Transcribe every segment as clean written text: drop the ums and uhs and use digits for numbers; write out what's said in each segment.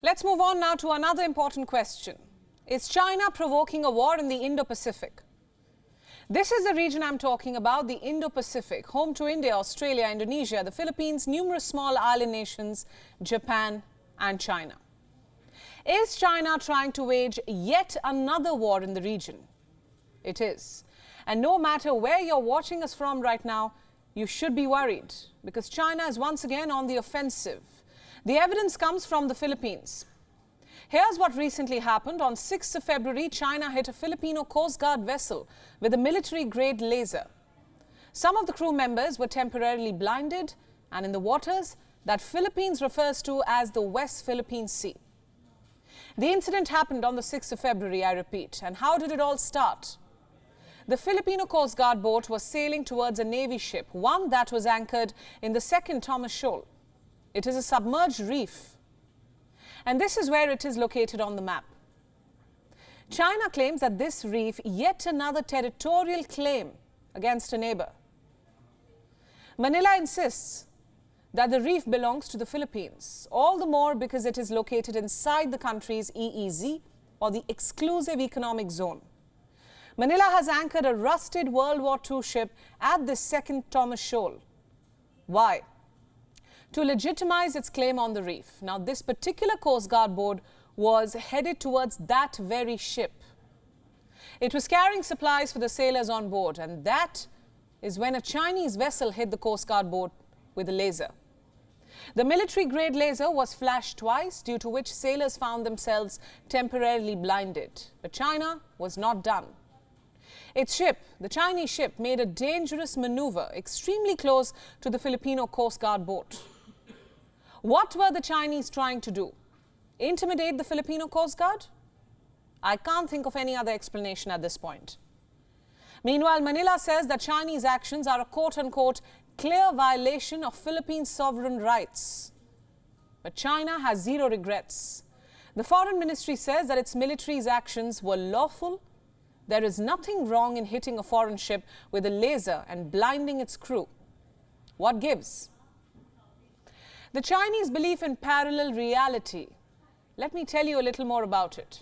Let's move on now to another important question. Is China provoking a war in the Indo-Pacific? This is the region I'm talking about, the Indo-Pacific, home to India, Australia, Indonesia, the Philippines, numerous small island nations, Japan and China. Is China trying to wage yet another war in the region? It is. And no matter where you're watching us from right now, you should be worried because China is once again on the offensive. The evidence comes from the Philippines. Here's what recently happened. On 6th of February, China hit a Filipino Coast Guard vessel with a military-grade laser. Some of the crew members were temporarily blinded and in the waters that Philippines refers to as the West Philippine Sea. The incident happened on the 6th of February, I repeat. And how did it all start? The Filipino Coast Guard boat was sailing towards a Navy ship, one that was anchored in the second Thomas Shoal. It is a submerged reef. And this is where it is located on the map. China claims that this reef, yet another territorial claim against a neighbor. Manila insists that the reef belongs to the Philippines, all the more because it is located inside the country's EEZ, or the Exclusive Economic Zone. Manila has anchored a rusted World War II ship at the second Thomas Shoal. Why? To legitimize its claim on the reef. Now, this particular Coast Guard boat was headed towards that very ship. It was carrying supplies for the sailors on board, and that is when a Chinese vessel hit the Coast Guard boat with a laser. The military-grade laser was flashed twice, due to which sailors found themselves temporarily blinded. But China was not done. Its ship, the Chinese ship, made a dangerous maneuver extremely close to the Filipino Coast Guard boat. What were the Chinese trying to do? Intimidate the Filipino Coast Guard? I can't think of any other explanation at this point. Meanwhile, Manila says that Chinese actions are a quote-unquote clear violation of Philippine sovereign rights. But China has zero regrets. The Foreign Ministry says that its military's actions were lawful. There is nothing wrong in hitting a foreign ship with a laser and blinding its crew. What gives? The Chinese belief in parallel reality. Let me tell you a little more about it.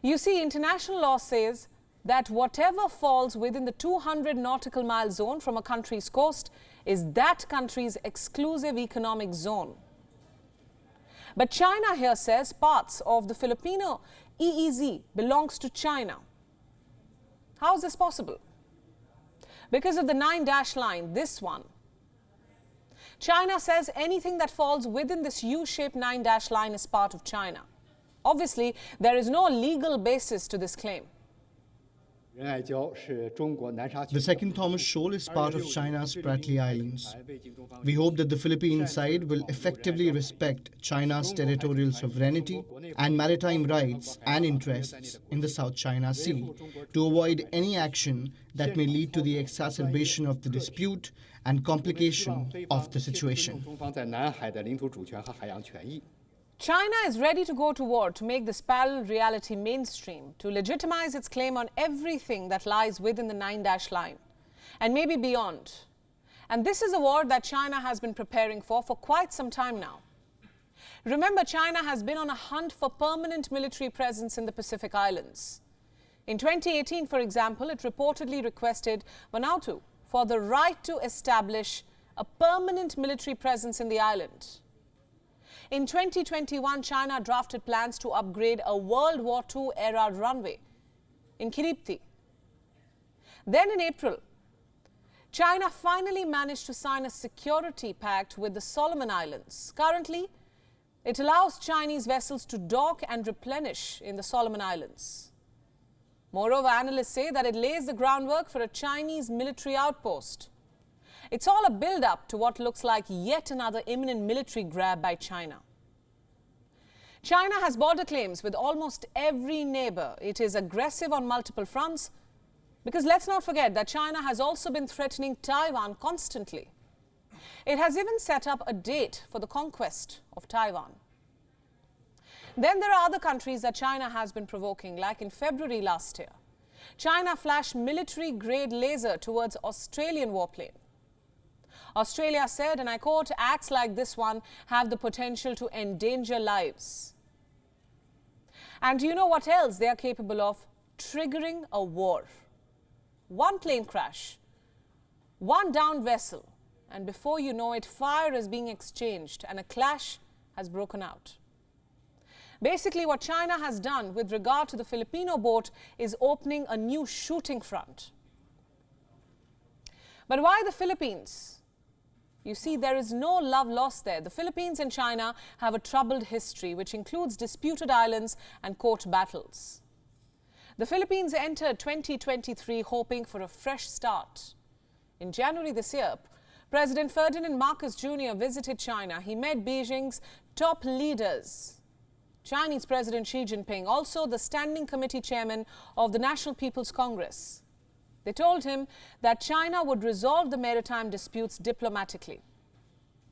You see, international law says that whatever falls within the 200 nautical mile zone from a country's coast is that country's exclusive economic zone. But China here says parts of the Filipino EEZ belongs to China. How is this possible? Because of the 9-dash line, this one. China says anything that falls within this U-shaped 9-dash line is part of China. Obviously, there is no legal basis to this claim. The second Thomas Shoal is part of China's Spratly Islands. We hope that the Philippine side will effectively respect China's territorial sovereignty and maritime rights and interests in the South China Sea to avoid any action that may lead to the exacerbation of the dispute and complication of the situation. China is ready to go to war to make this parallel reality mainstream, to legitimize its claim on everything that lies within the 9-dash line, and maybe beyond. And this is a war that China has been preparing for quite some time now. Remember, China has been on a hunt for permanent military presence in the Pacific Islands. In 2018, for example, it reportedly requested Vanuatu for the right to establish a permanent military presence in the island. In 2021, China drafted plans to upgrade a World War II-era runway in Kiribati. Then in April, China finally managed to sign a security pact with the Solomon Islands. Currently, it allows Chinese vessels to dock and replenish in the Solomon Islands. Moreover, analysts say that it lays the groundwork for a Chinese military outpost. It's all a build-up to what looks like yet another imminent military grab by China. China has border claims with almost every neighbor. It is aggressive on multiple fronts because let's not forget that China has also been threatening Taiwan constantly. It has even set up a date for the conquest of Taiwan. Then there are other countries that China has been provoking, like in February last year. China flashed military-grade laser towards Australian warplane. Australia said, and I quote, acts like this one have the potential to endanger lives. And do you know what else they are capable of? Triggering a war. One plane crash, one downed vessel, and before you know it, fire is being exchanged and a clash has broken out. Basically, what China has done with regard to the Filipino boat is opening a new shooting front. But why the Philippines? You see, there is no love lost there. The Philippines and China have a troubled history, which includes disputed islands and court battles. The Philippines entered 2023 hoping for a fresh start. In January this year, President Ferdinand Marcos Jr. visited China. He met Beijing's top leaders. Chinese President Xi Jinping, also the Standing Committee Chairman of the National People's Congress. They told him that China would resolve the maritime disputes diplomatically.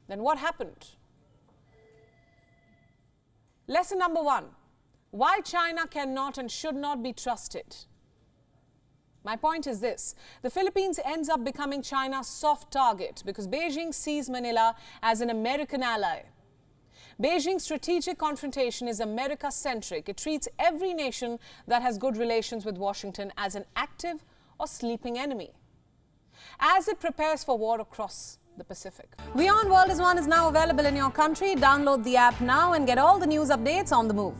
Then what happened? Lesson number 1. Why China cannot and should not be trusted. My point is this: the Philippines ends up becoming China's soft target because Beijing sees Manila as an American ally. Beijing's strategic confrontation is America-centric. It treats every nation that has good relations with Washington as an active or sleeping enemy, as it prepares for war across the Pacific. WION World is now available in your country. Download the app now and get all the news updates on the move.